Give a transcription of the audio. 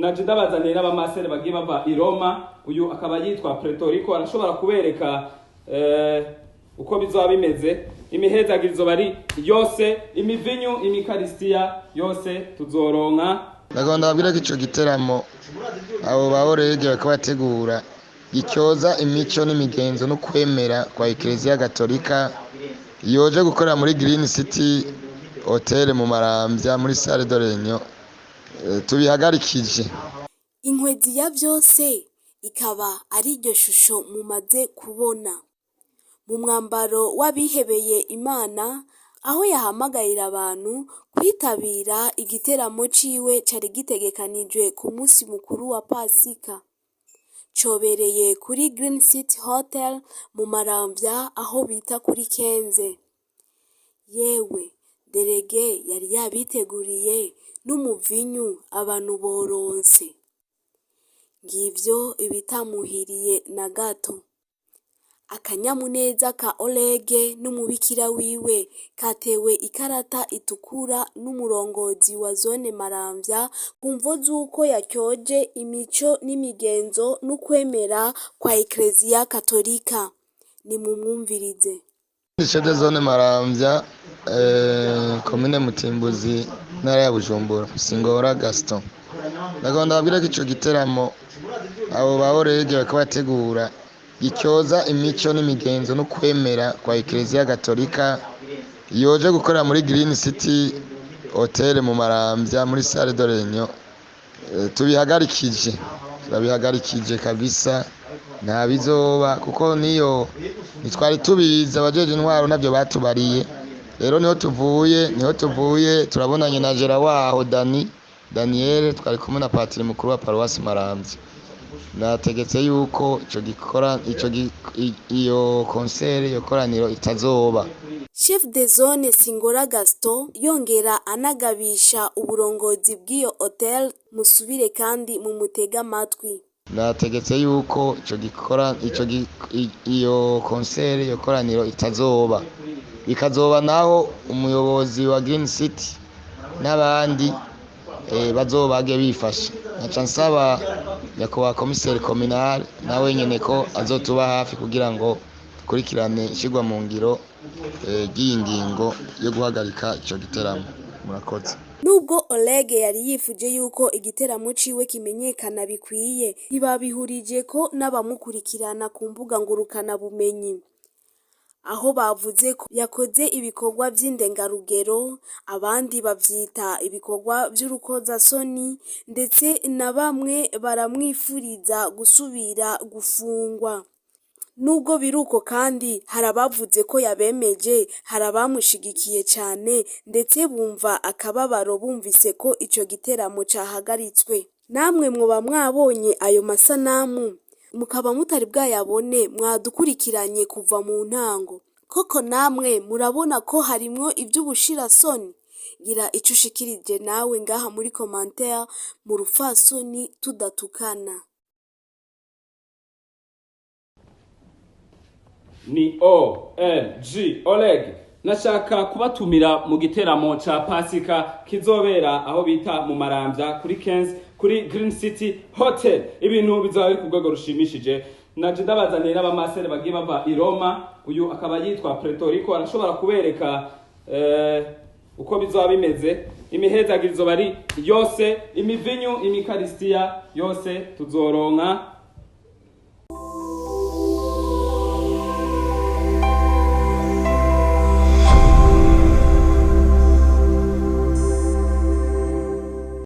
naje ndabazaniye n'abamasere bagiye bava i Roma. Uyu akaba yitwa Pretorico, arashobora kubereka uko bizoba bimeze. Imihezagirizo bari yose, imivinyu, imikaristia yose tuzoronka. Ndagomba babwira ko ico giteramo abo baborege bakabategura gicyoza imico n'imigenzo no kwemera kwa Ecclesia Gatolika yoje gukorera muri Green City Hotel mu Maramvya muri Salle de Réunion. Tubihagarikije inkwezi ya byose ikaba ari iryo shusho mumaze kubona mu mwambaro w'abihebeye Imana, aho yahamagayira abantu kwitabira igiteramo ciwe cari gitegekanijwe ku munsi mukuru wa Pasika. Cobereye kuri Green City Hotel mu Maramvya, aho bita kuri Kenze. Yewe derege yari yabiteguriye n'umuvinyu abantu boronse. Ngivyo ibitamuhiriye na gato. Akanyamuneza ka Olege n'umubikira wiwe katewe ikarata itukura n'umurongozi wa zone Maramvya kumvo z'uko yakyoje imico n'imigenzo n'ukwemera kwa Ecclesia Katolika. Ni mumwumvirize. Chede zone Maramvya, commune Mutimbuzi, ntara ya Bujumbura, Singora Gaston. Ndagomba babwira ko ico giteramo abo baborege bakabategura gicyoza imico n'imigenzo no kwemera kwa Ecclesia Gatolika yoje gukorera muri Green City Hotel mu Maramvya muri Salle de Réunion. Tubihagarikije kabisa, nta bizoba kuko niyo nitwari tubiza abajeje intwaro nabyo batubariye. Rero niho tuvuye turabonanye na Jera waho Daniel, twari kumwe na patiri mukuru wa Paroisse Maramvya. Nategetse yuko iyo concert iyo koraniro itazoba. Chef de zone Singora Gaston yongera anagabisha uburongozi bw'iyo hotel musubire kandi mu mutega amatwi. Nategetse yuko iyo concert iyo koraniro itazoba. Ikazoba naho umuyobozi wa Green City n'abandi bazobage bifashe. Naca nsaba nyakubahwa komiseri communal nawe nyene ko azotuba hafi kugira ngo dukurikirane ishigwa mu ngiro y'ingingo yo guhagarika ico giteramo. Murakoze. Nubwo Olege yari yifuje yuko igiteramo ciwe kimenyekana bikwiye, ntibabihurije ko n'abamukurikirana ku mbuga ngurukana bumenyi, aho bavuze ko yakoze ibikorwa vy'indengarugero, abandi bavyita ibikorwa vy'urukozasoni, ndetse na bamwe baramwifuriza gusubira gufungwa. Nubwo biruko kandi harabavuze ko yabemeje, harabamushigikiye cyane, ndetse bumva akababaro bumvise ko ico giteramo cahagaritswe. Namwe mwoba mwabonye ayo masanamu, mukaba mutari bwayabone, mwadukurikiranye kuva mu ntango. Koko namwe murabona ko harimwo ivy'ubushirasoni? Gira ico ushikirije nawe ngaha muri commentaire mu rufasoni tudatukana. Ni OLG Oleg, nashaka kubatumira mu giteramo ca Pasika kizobera aho bita mu Maramvya kuri Kenze kuri Green City Hotel. Ibintu bizaba biri ku rwego rushimishije. Naje ndabazaniye n'abamasere bagiye bava i Roma. Uyu akaba yitwa Pretorico, arashobora kubereka uko bizoba bimeze. Imihezagirizo bari yose, imivinyu, imikaristia yose tuzoronka.